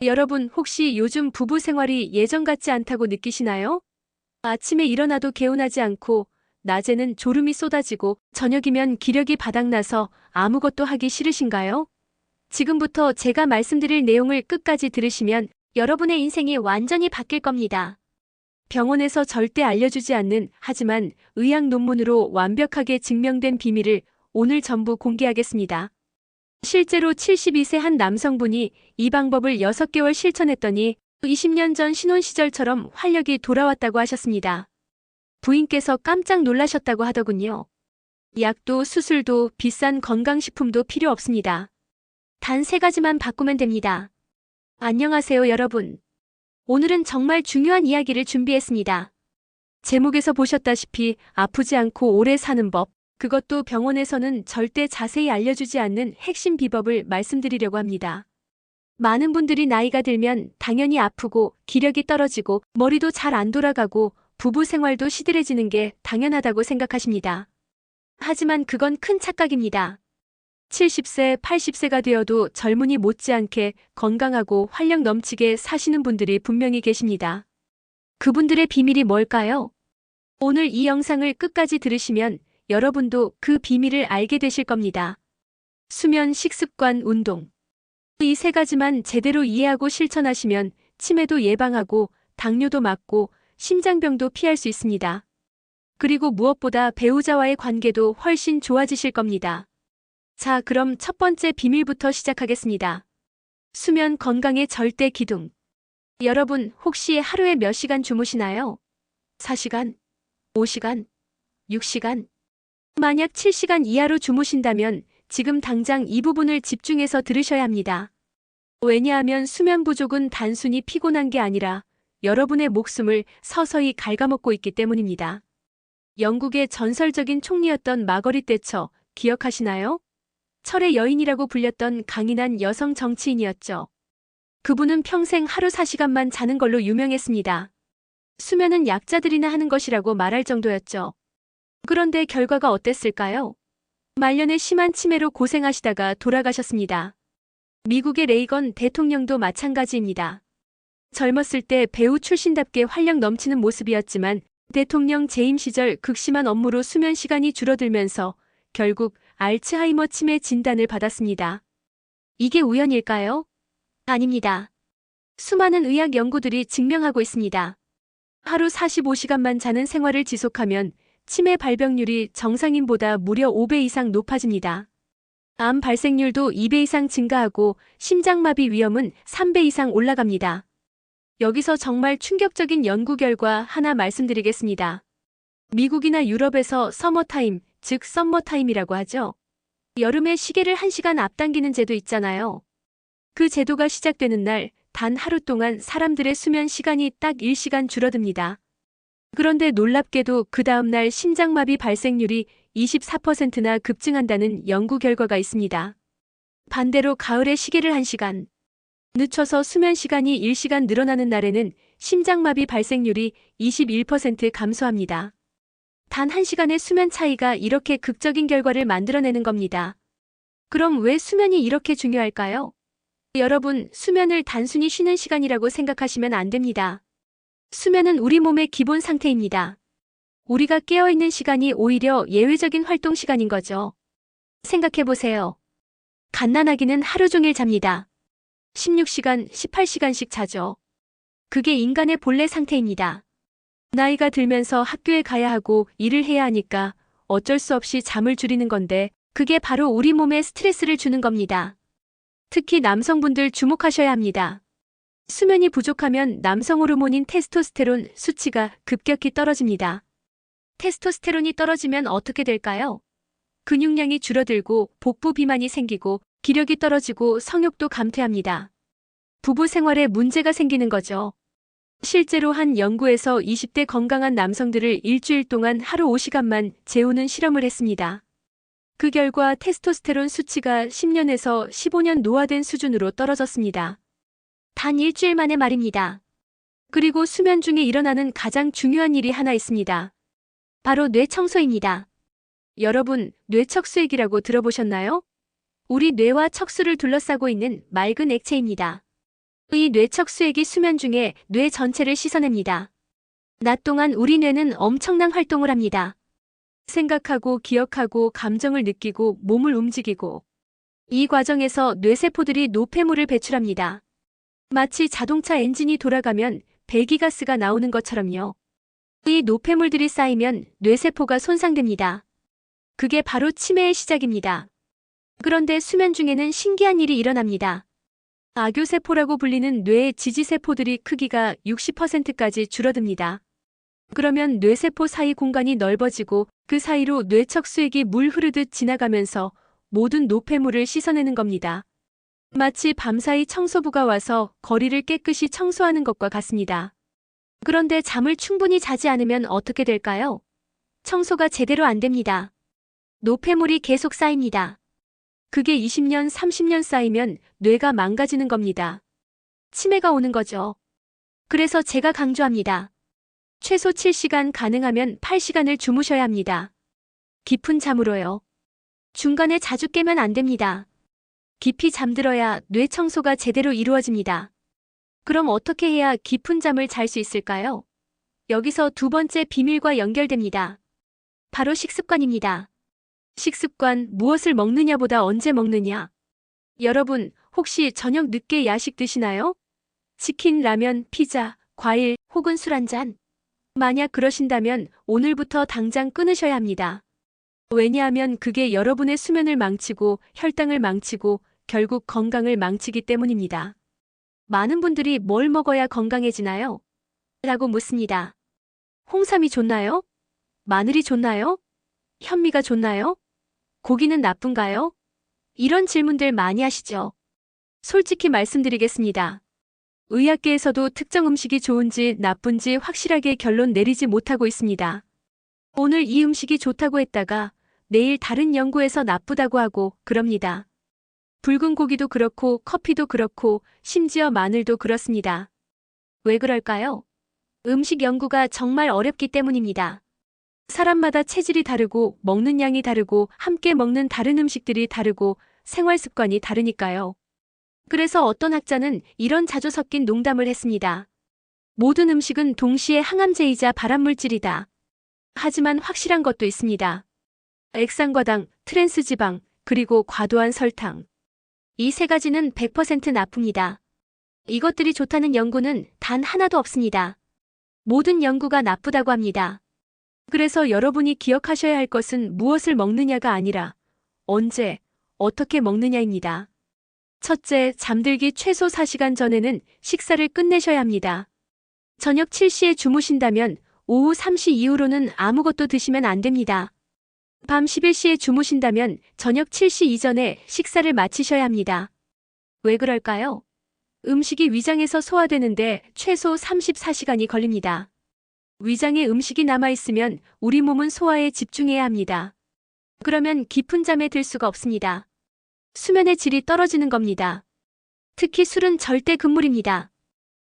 여러분 혹시 요즘 부부 생활이 예전 같지 않다고 느끼시나요? 아침에 일어나도 개운하지 않고, 낮에는 졸음이 쏟아지고, 저녁이면 기력이 바닥나서 아무것도 하기 싫으신가요? 지금부터 제가 말씀드릴 내용을 끝까지 들으시면 여러분의 인생이 완전히 바뀔 겁니다. 병원에서 절대 알려주지 않는, 하지만 의학 논문으로 완벽하게 증명된 비밀을 오늘 전부 공개하겠습니다. 실제로 72세 한 남성분이 이 방법을 6개월 실천했더니 20년 전 신혼 시절처럼 활력이 돌아왔다고 하셨습니다. 부인께서 깜짝 놀라셨다고 하더군요. 약도 수술도 비싼 건강식품도 필요 없습니다. 단 3가지만 바꾸면 됩니다. 안녕하세요, 여러분. 오늘은 정말 중요한 이야기를 준비했습니다. 제목에서 보셨다시피 아프지 않고 오래 사는 법, 그것도 병원에서는 절대 자세히 알려주지 않는 핵심 비법을 말씀드리려고 합니다. 많은 분들이 나이가 들면 당연히 아프고 기력이 떨어지고 머리도 잘 안 돌아가고 부부 생활도 시들해지는 게 당연하다고 생각하십니다. 하지만 그건 큰 착각입니다. 70세, 80세가 되어도 젊은이 못지않게 건강하고 활력 넘치게 사시는 분들이 분명히 계십니다. 그분들의 비밀이 뭘까요? 오늘 이 영상을 끝까지 들으시면 여러분도 그 비밀을 알게 되실 겁니다. 수면, 식습관, 운동. 이 3가지만 제대로 이해하고 실천하시면 치매도 예방하고 당뇨도 막고 심장병도 피할 수 있습니다. 그리고 무엇보다 배우자와의 관계도 훨씬 좋아지실 겁니다. 자, 그럼 첫 번째 비밀부터 시작하겠습니다. 수면 건강의 절대 기둥. 여러분 혹시 하루에 몇 시간 주무시나요? 4시간? 5시간? 6시간? 만약 7시간 이하로 주무신다면 지금 당장 이 부분을 집중해서 들으셔야 합니다. 왜냐하면 수면 부족은 단순히 피곤한 게 아니라 여러분의 목숨을 서서히 갉아먹고 있기 때문입니다. 영국의 전설적인 총리였던 마거릿 대처 기억하시나요? 철의 여인이라고 불렸던 강인한 여성 정치인이었죠. 그분은 평생 하루 4시간만 자는 걸로 유명했습니다. 수면은 약자들이나 하는 것이라고 말할 정도였죠. 그런데 결과가 어땠을까요? 말년에 심한 치매로 고생하시다가 돌아가셨습니다. 미국의 레이건 대통령도 마찬가지입니다. 젊었을 때 배우 출신답게 활력 넘치는 모습이었지만 대통령 재임 시절 극심한 업무로 수면 시간이 줄어들면서 결국 알츠하이머 치매 진단을 받았습니다. 이게 우연일까요? 아닙니다. 수많은 의학 연구들이 증명하고 있습니다. 하루 45시간만 자는 생활을 지속하면 치매 발병률이 정상인보다 무려 5배 이상 높아집니다. 암 발생률도 2배 이상 증가하고 심장마비 위험은 3배 이상 올라갑니다. 여기서 정말 충격적인 연구 결과 하나 말씀드리겠습니다. 미국이나 유럽에서 서머타임, 즉 썸머타임이라고 하죠. 여름에 시계를 1시간 앞당기는 제도 있잖아요. 그 제도가 시작되는 날 단 하루 동안 사람들의 수면 시간이 딱 1시간 줄어듭니다. 그런데 놀랍게도 그 다음날 심장마비 발생률이 24%나 급증한다는 연구 결과가 있습니다. 반대로 가을에 시계를 1시간 늦춰서 수면 시간이 1시간 늘어나는 날에는 심장마비 발생률이 21% 감소합니다. 단 1시간의 수면 차이가 이렇게 극적인 결과를 만들어내는 겁니다. 그럼 왜 수면이 이렇게 중요할까요? 여러분, 수면을 단순히 쉬는 시간이라고 생각하시면 안 됩니다. 수면은 우리 몸의 기본 상태입니다. 우리가 깨어있는 시간이 오히려 예외적인 활동 시간인 거죠. 생각해보세요. 갓난아기는 하루 종일 잡니다. 16시간, 18시간씩 자죠. 그게 인간의 본래 상태입니다. 나이가 들면서 학교에 가야 하고 일을 해야 하니까 어쩔 수 없이 잠을 줄이는 건데 그게 바로 우리 몸에 스트레스를 주는 겁니다. 특히 남성분들 주목하셔야 합니다. 수면이 부족하면 남성 호르몬인 테스토스테론 수치가 급격히 떨어집니다. 테스토스테론이 떨어지면 어떻게 될까요? 근육량이 줄어들고 복부 비만이 생기고 기력이 떨어지고 성욕도 감퇴합니다. 부부 생활에 문제가 생기는 거죠. 실제로 한 연구에서 20대 건강한 남성들을 일주일 동안 하루 5시간만 재우는 실험을 했습니다. 그 결과 테스토스테론 수치가 10년에서 15년 노화된 수준으로 떨어졌습니다. 단 일주일 만에 말입니다. 그리고 수면 중에 일어나는 가장 중요한 일이 하나 있습니다. 바로 뇌 청소입니다. 여러분, 뇌척수액이라고 들어보셨나요? 우리 뇌와 척수를 둘러싸고 있는 맑은 액체입니다. 이 뇌척수액이 수면 중에 뇌 전체를 씻어냅니다. 낮 동안 우리 뇌는 엄청난 활동을 합니다. 생각하고 기억하고 감정을 느끼고 몸을 움직이고 이 과정에서 뇌세포들이 노폐물을 배출합니다. 마치 자동차 엔진이 돌아가면 배기가스가 나오는 것처럼요. 이 노폐물들이 쌓이면 뇌세포가 손상됩니다. 그게 바로 치매의 시작입니다. 그런데 수면 중에는 신기한 일이 일어납니다. 악교세포라고 불리는 뇌의 지지세포들이 크기가 60%까지 줄어듭니다. 그러면 뇌세포 사이 공간이 넓어지고 그 사이로 뇌척수액이 물 흐르듯 지나가면서 모든 노폐물을 씻어내는 겁니다. 마치 밤사이 청소부가 와서 거리를 깨끗이 청소하는 것과 같습니다. 그런데 잠을 충분히 자지 않으면 어떻게 될까요? 청소가 제대로 안 됩니다. 노폐물이 계속 쌓입니다. 그게 20년, 30년 쌓이면 뇌가 망가지는 겁니다. 치매가 오는 거죠. 그래서 제가 강조합니다. 최소 7시간, 가능하면 8시간을 주무셔야 합니다. 깊은 잠으로요. 중간에 자주 깨면 안 됩니다. 깊이 잠들어야 뇌 청소가 제대로 이루어집니다. 그럼 어떻게 해야 깊은 잠을 잘 수 있을까요? 여기서 두 번째 비밀과 연결됩니다. 바로 식습관입니다. 식습관, 무엇을 먹느냐보다 언제 먹느냐. 여러분, 혹시 저녁 늦게 야식 드시나요? 치킨, 라면, 피자, 과일, 혹은 술 한 잔? 만약 그러신다면 오늘부터 당장 끊으셔야 합니다. 왜냐하면 그게 여러분의 수면을 망치고 혈당을 망치고 결국 건강을 망치기 때문입니다. 많은 분들이 뭘 먹어야 건강해지나요? 라고 묻습니다. 홍삼이 좋나요? 마늘이 좋나요? 현미가 좋나요? 고기는 나쁜가요? 이런 질문들 많이 하시죠? 솔직히 말씀드리겠습니다. 의학계에서도 특정 음식이 좋은지 나쁜지 확실하게 결론 내리지 못하고 있습니다. 오늘 이 음식이 좋다고 했다가 내일 다른 연구에서 나쁘다고 하고 그럽니다. 붉은 고기도 그렇고 커피도 그렇고 심지어 마늘도 그렇습니다. 왜 그럴까요? 음식 연구가 정말 어렵기 때문입니다. 사람마다 체질이 다르고 먹는 양이 다르고 함께 먹는 다른 음식들이 다르고 생활 습관이 다르니까요. 그래서 어떤 학자는 이런 자주 섞인 농담을 했습니다. 모든 음식은 동시에 항암제이자 발암물질이다. 하지만 확실한 것도 있습니다. 액상과당, 트랜스지방, 그리고 과도한 설탕. 이 세 가지는 100% 나쁩니다. 이것들이 좋다는 연구는 단 하나도 없습니다. 모든 연구가 나쁘다고 합니다. 그래서 여러분이 기억하셔야 할 것은 무엇을 먹느냐가 아니라 언제, 어떻게 먹느냐입니다. 첫째, 잠들기 최소 4시간 전에는 식사를 끝내셔야 합니다. 저녁 7시에 주무신다면 오후 3시 이후로는 아무것도 드시면 안 됩니다. 밤 11시에 주무신다면 저녁 7시 이전에 식사를 마치셔야 합니다. 왜 그럴까요? 음식이 위장에서 소화되는데 최소 34시간이 걸립니다. 위장에 음식이 남아있으면 우리 몸은 소화에 집중해야 합니다. 그러면 깊은 잠에 들 수가 없습니다. 수면의 질이 떨어지는 겁니다. 특히 술은 절대 금물입니다.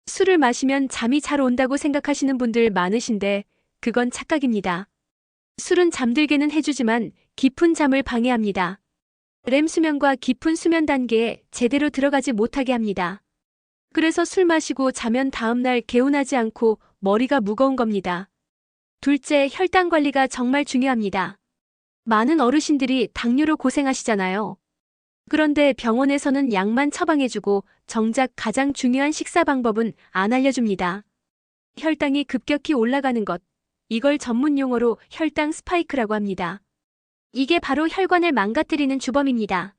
술을 마시면 잠이 잘 온다고 생각하시는 분들 많으신데 그건 착각입니다. 술은 잠들게는 해주지만 깊은 잠을 방해합니다. 렘 수면과 깊은 수면 단계에 제대로 들어가지 못하게 합니다. 그래서 술 마시고 자면 다음날 개운하지 않고 머리가 무거운 겁니다. 둘째, 혈당 관리가 정말 중요합니다. 많은 어르신들이 당뇨로 고생하시잖아요. 그런데 병원에서는 약만 처방해주고 정작 가장 중요한 식사 방법은 안 알려줍니다. 혈당이 급격히 올라가는 것. 이걸 전문 용어로 혈당 스파이크라고 합니다. 이게 바로 혈관을 망가뜨리는 주범입니다.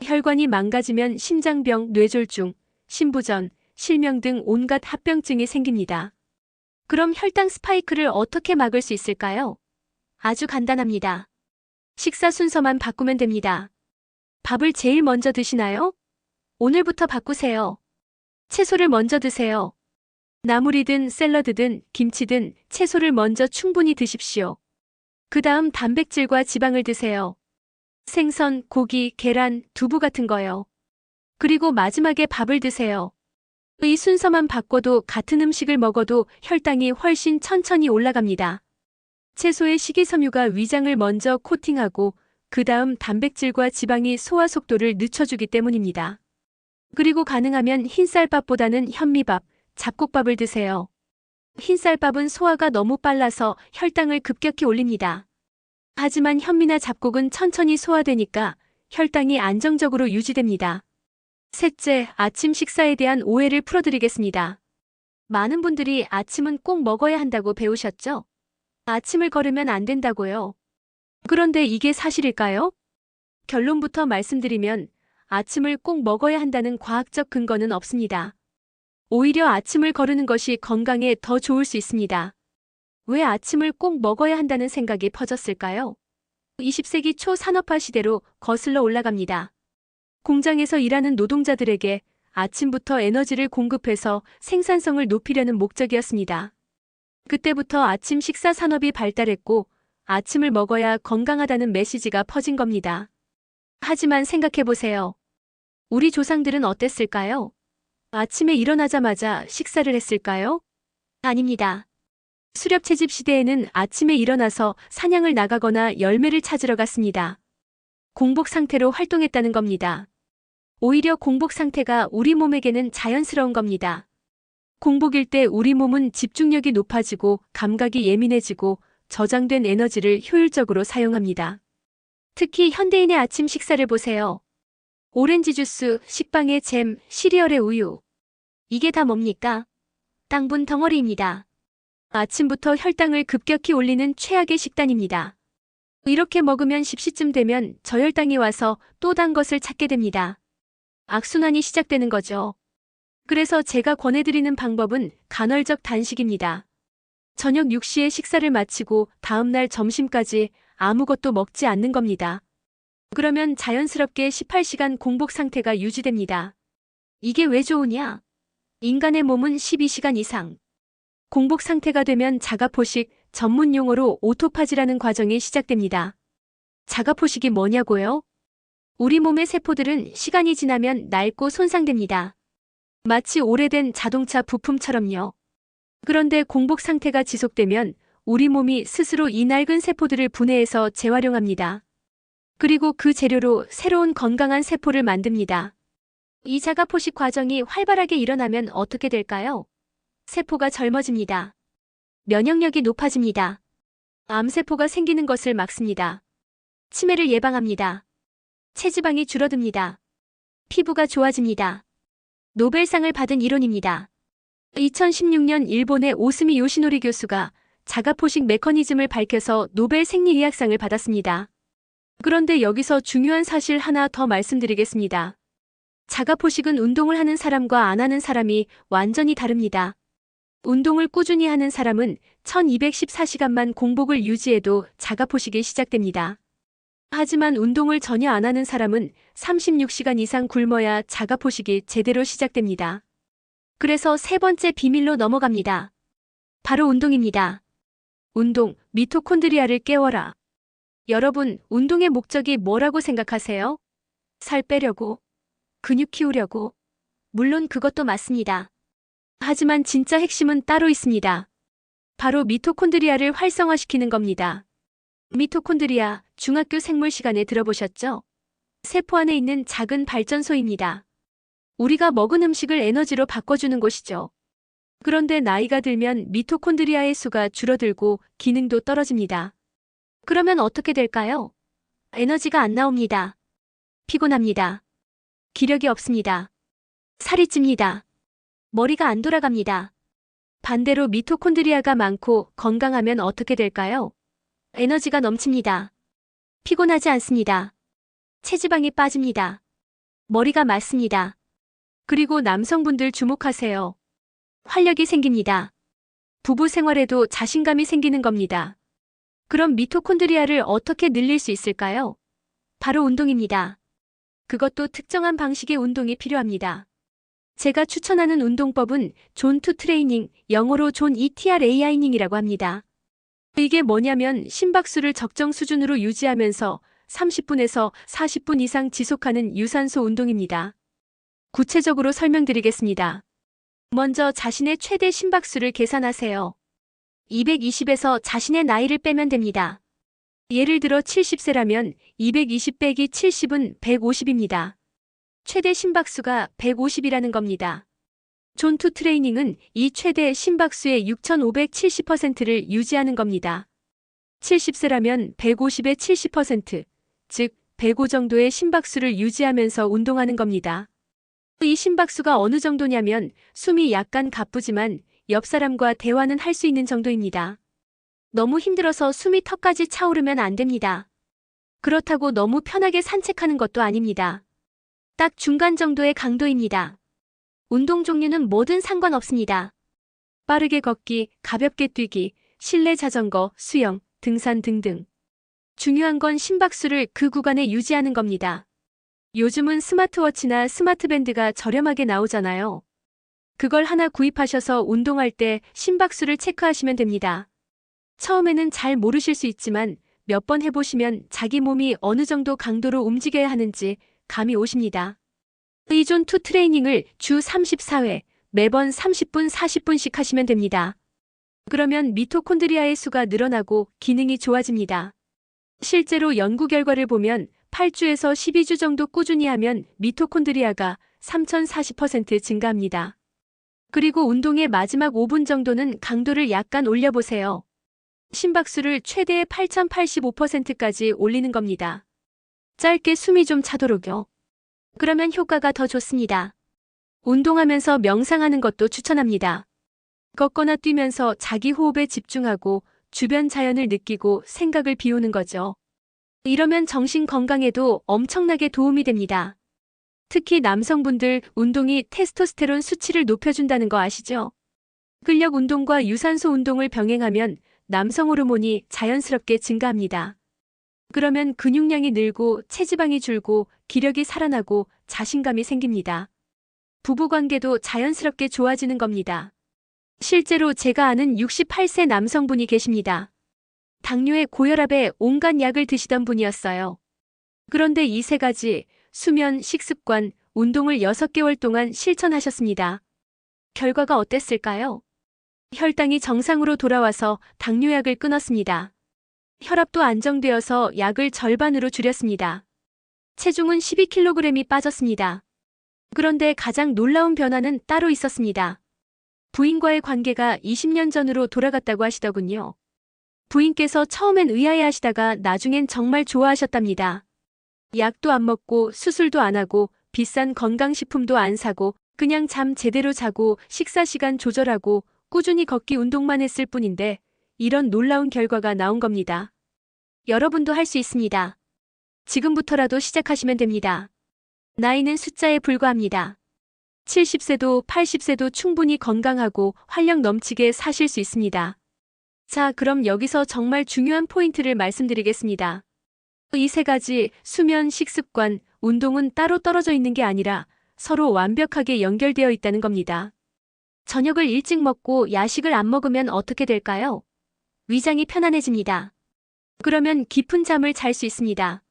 혈관이 망가지면 심장병, 뇌졸중, 심부전, 실명 등 온갖 합병증이 생깁니다. 그럼 혈당 스파이크를 어떻게 막을 수 있을까요? 아주 간단합니다. 식사 순서만 바꾸면 됩니다. 밥을 제일 먼저 드시나요? 오늘부터 바꾸세요. 채소를 먼저 드세요. 나물이든 샐러드든 김치든 채소를 먼저 충분히 드십시오. 그 다음 단백질과 지방을 드세요. 생선, 고기, 계란, 두부 같은 거요. 그리고 마지막에 밥을 드세요. 이 순서만 바꿔도 같은 음식을 먹어도 혈당이 훨씬 천천히 올라갑니다. 채소의 식이섬유가 위장을 먼저 코팅하고 그 다음 단백질과 지방이 소화 속도를 늦춰주기 때문입니다. 그리고 가능하면 흰쌀밥보다는 현미밥, 잡곡밥을 드세요. 흰쌀밥은 소화가 너무 빨라서 혈당을 급격히 올립니다. 하지만 현미나 잡곡은 천천히 소화되니까 혈당이 안정적으로 유지됩니다. 셋째, 아침 식사에 대한 오해를 풀어드리겠습니다. 많은 분들이 아침은 꼭 먹어야 한다고 배우셨죠? 아침을 거르면 안 된다고요. 그런데 이게 사실일까요? 결론부터 말씀드리면 아침을 꼭 먹어야 한다는 과학적 근거는 없습니다. 오히려 아침을 거르는 것이 건강에 더 좋을 수 있습니다. 왜 아침을 꼭 먹어야 한다는 생각이 퍼졌을까요? 20세기 초 산업화 시대로 거슬러 올라갑니다. 공장에서 일하는 노동자들에게 아침부터 에너지를 공급해서 생산성을 높이려는 목적이었습니다. 그때부터 아침 식사 산업이 발달했고 아침을 먹어야 건강하다는 메시지가 퍼진 겁니다. 하지만 생각해보세요. 우리 조상들은 어땠을까요? 아침에 일어나자마자 식사를 했을까요? 아닙니다. 수렵 채집 시대에는 아침에 일어나서 사냥을 나가거나 열매를 찾으러 갔습니다. 공복 상태로 활동했다는 겁니다. 오히려 공복 상태가 우리 몸에게는 자연스러운 겁니다. 공복일 때 우리 몸은 집중력이 높아지고 감각이 예민해지고 저장된 에너지를 효율적으로 사용합니다. 특히 현대인의 아침 식사를 보세요. 오렌지 주스, 식빵에 잼, 시리얼에 우유. 이게 다 뭡니까? 당분 덩어리입니다. 아침부터 혈당을 급격히 올리는 최악의 식단입니다. 이렇게 먹으면 10시쯤 되면 저혈당이 와서 또 단 것을 찾게 됩니다. 악순환이 시작되는 거죠. 그래서 제가 권해드리는 방법은 간헐적 단식입니다. 저녁 6시에 식사를 마치고 다음날 점심까지 아무것도 먹지 않는 겁니다. 그러면 자연스럽게 18시간 공복 상태가 유지됩니다. 이게 왜 좋으냐? 인간의 몸은 12시간 이상 공복 상태가 되면 자가포식, 전문 용어로 오토파지라는 과정이 시작됩니다. 자가포식이 뭐냐고요? 우리 몸의 세포들은 시간이 지나면 낡고 손상됩니다. 마치 오래된 자동차 부품처럼요. 그런데 공복 상태가 지속되면 우리 몸이 스스로 이 낡은 세포들을 분해해서 재활용합니다. 그리고 그 재료로 새로운 건강한 세포를 만듭니다. 이 자가포식 과정이 활발하게 일어나면 어떻게 될까요? 세포가 젊어집니다. 면역력이 높아집니다. 암세포가 생기는 것을 막습니다. 치매를 예방합니다. 체지방이 줄어듭니다. 피부가 좋아집니다. 노벨상을 받은 이론입니다. 2016년 일본의 오스미 요시노리 교수가 자가포식 메커니즘을 밝혀서 노벨 생리의학상을 받았습니다. 그런데 여기서 중요한 사실 하나 더 말씀드리겠습니다. 자가포식은 운동을 하는 사람과 안 하는 사람이 완전히 다릅니다. 운동을 꾸준히 하는 사람은 1214시간만 공복을 유지해도 자가포식이 시작됩니다. 하지만 운동을 전혀 안 하는 사람은 36시간 이상 굶어야 자가포식이 제대로 시작됩니다. 그래서 세 번째 비밀로 넘어갑니다. 바로 운동입니다. 운동, 미토콘드리아를 깨워라. 여러분, 운동의 목적이 뭐라고 생각하세요? 살 빼려고? 근육 키우려고? 물론 그것도 맞습니다. 하지만 진짜 핵심은 따로 있습니다. 바로 미토콘드리아를 활성화시키는 겁니다. 미토콘드리아, 중학교 생물 시간에 들어보셨죠? 세포 안에 있는 작은 발전소입니다. 우리가 먹은 음식을 에너지로 바꿔주는 곳이죠. 그런데 나이가 들면 미토콘드리아의 수가 줄어들고 기능도 떨어집니다. 그러면 어떻게 될까요? 에너지가 안 나옵니다. 피곤합니다. 기력이 없습니다. 살이 찝니다. 머리가 안 돌아갑니다. 반대로 미토콘드리아가 많고 건강하면 어떻게 될까요? 에너지가 넘칩니다. 피곤하지 않습니다. 체지방이 빠집니다. 머리가 맑습니다. 그리고 남성분들 주목하세요. 활력이 생깁니다. 부부 생활에도 자신감이 생기는 겁니다. 그럼 미토콘드리아를 어떻게 늘릴 수 있을까요? 바로 운동입니다. 그것도 특정한 방식의 운동이 필요합니다. 제가 추천하는 운동법은 존 투 트레이닝, 영어로 존 ETRA이닝이라고 합니다. 이게 뭐냐면 심박수를 적정 수준으로 유지하면서 30분에서 40분 이상 지속하는 유산소 운동입니다. 구체적으로 설명드리겠습니다. 먼저 자신의 최대 심박수를 계산하세요. 220에서 자신의 나이를 빼면 됩니다. 예를 들어 70세라면 220 빼기 70은 150입니다. 최대 심박수가 150이라는 겁니다. 존2 트레이닝은 이 최대 심박수의 6,570%를 유지하는 겁니다. 70세라면 150의 70%, 즉 105 정도의 심박수를 유지하면서 운동하는 겁니다. 이 심박수가 어느 정도냐면 숨이 약간 가쁘지만 옆 사람과 대화는 할 수 있는 정도입니다. 너무 힘들어서 숨이 턱까지 차오르면 안 됩니다. 그렇다고 너무 편하게 산책하는 것도 아닙니다. 딱 중간 정도의 강도입니다. 운동 종류는 뭐든 상관없습니다. 빠르게 걷기, 가볍게 뛰기, 실내 자전거, 수영, 등산 등등. 중요한 건 심박수를 그 구간에 유지하는 겁니다. 요즘은 스마트워치나 스마트밴드가 저렴하게 나오잖아요. 그걸 하나 구입하셔서 운동할 때 심박수를 체크하시면 됩니다. 처음에는 잘 모르실 수 있지만 몇 번 해보시면 자기 몸이 어느 정도 강도로 움직여야 하는지 감이 오십니다. 이 존2 트레이닝을 주 34회, 매번 30분, 40분씩 하시면 됩니다. 그러면 미토콘드리아의 수가 늘어나고 기능이 좋아집니다. 실제로 연구 결과를 보면 8주에서 12주 정도 꾸준히 하면 미토콘드리아가 3040% 증가합니다. 그리고 운동의 마지막 5분 정도는 강도를 약간 올려보세요. 심박수를 최대 8085%까지 올리는 겁니다. 짧게 숨이 좀 차도록요. 그러면 효과가 더 좋습니다. 운동하면서 명상하는 것도 추천합니다. 걷거나 뛰면서 자기 호흡에 집중하고 주변 자연을 느끼고 생각을 비우는 거죠. 이러면 정신 건강에도 엄청나게 도움이 됩니다. 특히 남성분들 운동이 테스토스테론 수치를 높여준다는 거 아시죠? 근력 운동과 유산소 운동을 병행하면 남성 호르몬이 자연스럽게 증가합니다. 그러면 근육량이 늘고 체지방이 줄고 기력이 살아나고 자신감이 생깁니다. 부부관계도 자연스럽게 좋아지는 겁니다. 실제로 제가 아는 68세 남성분이 계십니다. 당뇨에 고혈압에 온갖 약을 드시던 분이었어요. 그런데 이 세 가지, 수면, 식습관, 운동을 6개월 동안 실천하셨습니다. 결과가 어땠을까요? 혈당이 정상으로 돌아와서 당뇨약을 끊었습니다. 혈압도 안정되어서 약을 절반으로 줄였습니다. 체중은 12kg이 빠졌습니다. 그런데 가장 놀라운 변화는 따로 있었습니다. 부인과의 관계가 20년 전으로 돌아갔다고 하시더군요. 부인께서 처음엔 의아해하시다가 나중엔 정말 좋아하셨답니다. 약도 안 먹고 수술도 안 하고 비싼 건강식품도 안 사고 그냥 잠 제대로 자고 식사 시간 조절하고 꾸준히 걷기 운동만 했을 뿐인데 이런 놀라운 결과가 나온 겁니다. 여러분도 할 수 있습니다. 지금부터라도 시작하시면 됩니다. 나이는 숫자에 불과합니다. 70세도 80세도 충분히 건강하고 활력 넘치게 사실 수 있습니다. 자, 그럼 여기서 정말 중요한 포인트를 말씀드리겠습니다. 이 세 가지 수면, 식습관, 운동은 따로 떨어져 있는 게 아니라 서로 완벽하게 연결되어 있다는 겁니다. 저녁을 일찍 먹고 야식을 안 먹으면 어떻게 될까요? 위장이 편안해집니다. 그러면 깊은 잠을 잘 수 있습니다.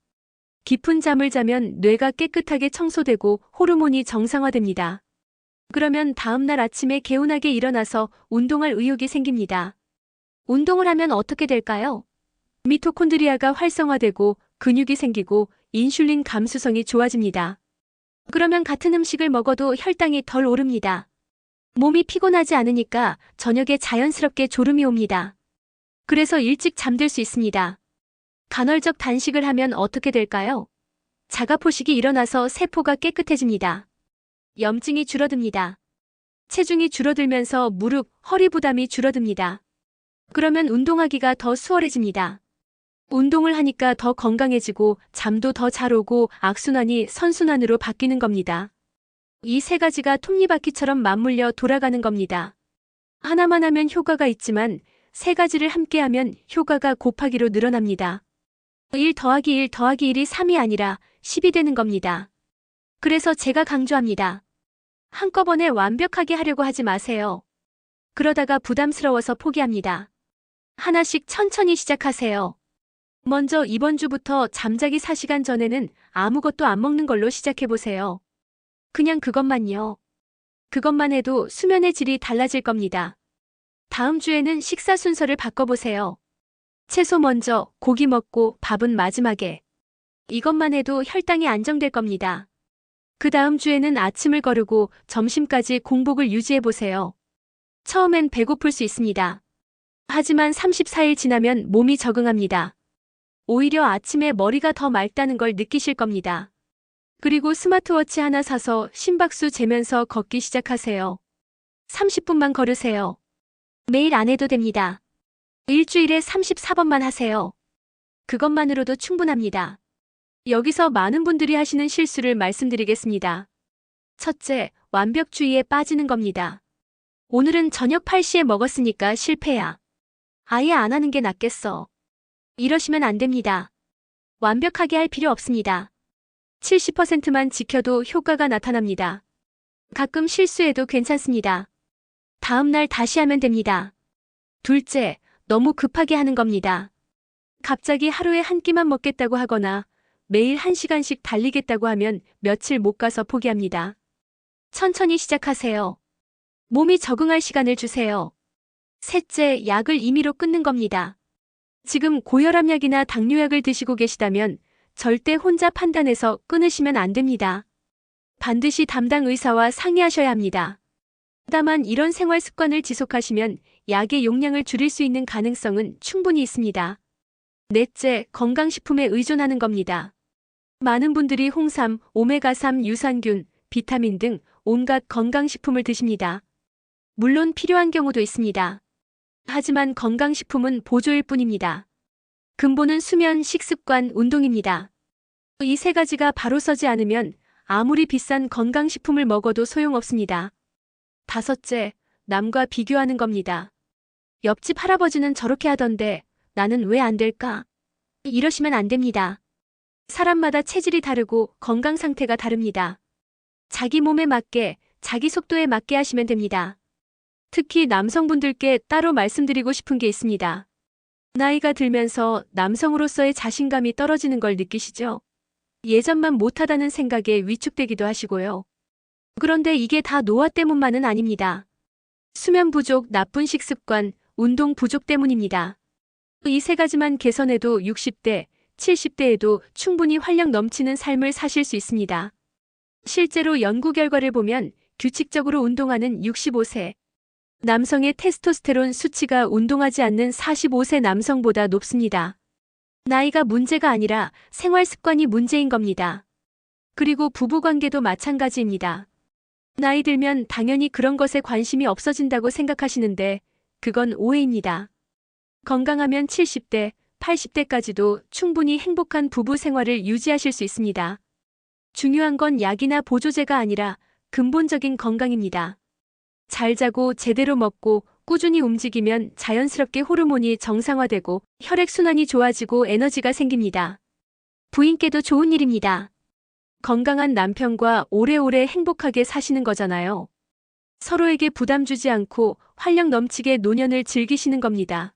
깊은 잠을 자면 뇌가 깨끗하게 청소되고 호르몬이 정상화됩니다. 그러면 다음날 아침에 개운하게 일어나서 운동할 의욕이 생깁니다. 운동을 하면 어떻게 될까요? 미토콘드리아가 활성화되고 근육이 생기고 인슐린 감수성이 좋아집니다. 그러면 같은 음식을 먹어도 혈당이 덜 오릅니다. 몸이 피곤하지 않으니까 저녁에 자연스럽게 졸음이 옵니다. 그래서 일찍 잠들 수 있습니다. 간헐적 단식을 하면 어떻게 될까요? 자가포식이 일어나서 세포가 깨끗해집니다. 염증이 줄어듭니다. 체중이 줄어들면서 무릎, 허리 부담이 줄어듭니다. 그러면 운동하기가 더 수월해집니다. 운동을 하니까 더 건강해지고 잠도 더 잘 오고 악순환이 선순환으로 바뀌는 겁니다. 이 세 가지가 톱니바퀴처럼 맞물려 돌아가는 겁니다. 하나만 하면 효과가 있지만 세 가지를 함께 하면 효과가 곱하기로 늘어납니다. 1 더하기 1 더하기 1이 3이 아니라 10이 되는 겁니다. 그래서 제가 강조합니다. 한꺼번에 완벽하게 하려고 하지 마세요. 그러다가 부담스러워서 포기합니다. 하나씩 천천히 시작하세요. 먼저 이번 주부터 잠자기 4시간 전에는 아무것도 안 먹는 걸로 시작해보세요. 그냥 그것만요. 그것만 해도 수면의 질이 달라질 겁니다. 다음 주에는 식사 순서를 바꿔보세요. 채소 먼저, 고기 먹고 밥은 마지막에. 이것만 해도 혈당이 안정될 겁니다. 그 다음 주에는 아침을 거르고 점심까지 공복을 유지해보세요. 처음엔 배고플 수 있습니다. 하지만 34일 지나면 몸이 적응합니다. 오히려 아침에 머리가 더 맑다는 걸 느끼실 겁니다. 그리고 스마트워치 하나 사서 심박수 재면서 걷기 시작하세요. 30분만 걸으세요. 매일 안 해도 됩니다. 일주일에 34번만 하세요. 그것만으로도 충분합니다. 여기서 많은 분들이 하시는 실수를 말씀드리겠습니다. 첫째, 완벽주의에 빠지는 겁니다. 오늘은 저녁 8시에 먹었으니까 실패야. 아예 안 하는 게 낫겠어. 이러시면 안 됩니다. 완벽하게 할 필요 없습니다. 70%만 지켜도 효과가 나타납니다. 가끔 실수해도 괜찮습니다. 다음 날 다시 하면 됩니다. 둘째, 너무 급하게 하는 겁니다. 갑자기 하루에 한 끼만 먹겠다고 하거나 매일 1시간씩 달리겠다고 하면 며칠 못 가서 포기합니다. 천천히 시작하세요. 몸이 적응할 시간을 주세요. 셋째, 약을 임의로 끊는 겁니다. 지금 고혈압약이나 당뇨약을 드시고 계시다면 절대 혼자 판단해서 끊으시면 안 됩니다. 반드시 담당 의사와 상의하셔야 합니다. 다만 이런 생활 습관을 지속하시면 약의 용량을 줄일 수 있는 가능성은 충분히 있습니다. 넷째, 건강식품에 의존하는 겁니다. 많은 분들이 홍삼, 오메가3 유산균, 비타민 등 온갖 건강식품을 드십니다. 물론 필요한 경우도 있습니다. 하지만 건강식품은 보조일 뿐입니다. 근본은 수면, 식습관, 운동입니다. 이 세 가지가 바로 서지 않으면 아무리 비싼 건강식품을 먹어도 소용없습니다. 다섯째, 남과 비교하는 겁니다. 옆집 할아버지는 저렇게 하던데 나는 왜 안 될까? 이러시면 안 됩니다. 사람마다 체질이 다르고 건강 상태가 다릅니다. 자기 몸에 맞게, 자기 속도에 맞게 하시면 됩니다. 특히 남성분들께 따로 말씀드리고 싶은 게 있습니다. 나이가 들면서 남성으로서의 자신감이 떨어지는 걸 느끼시죠? 예전만 못하다는 생각에 위축되기도 하시고요. 그런데 이게 다 노화 때문만은 아닙니다. 수면 부족, 나쁜 식습관, 운동 부족 때문입니다. 이 세 가지만 개선해도 60대, 70대에도 충분히 활력 넘치는 삶을 사실 수 있습니다. 실제로 연구 결과를 보면 규칙적으로 운동하는 65세 남성의 테스토스테론 수치가 운동하지 않는 45세 남성보다 높습니다. 나이가 문제가 아니라 생활 습관이 문제인 겁니다. 그리고 부부관계도 마찬가지입니다. 나이 들면 당연히 그런 것에 관심이 없어진다고 생각하시는데 그건 오해입니다. 건강하면 70대, 80대까지도 충분히 행복한 부부 생활을 유지하실 수 있습니다. 중요한 건 약이나 보조제가 아니라 근본적인 건강입니다. 잘 자고 제대로 먹고 꾸준히 움직이면 자연스럽게 호르몬이 정상화되고 혈액순환이 좋아지고 에너지가 생깁니다. 부인께도 좋은 일입니다. 건강한 남편과 오래오래 행복하게 사시는 거잖아요. 서로에게 부담 주지 않고 활력 넘치게 노년을 즐기시는 겁니다.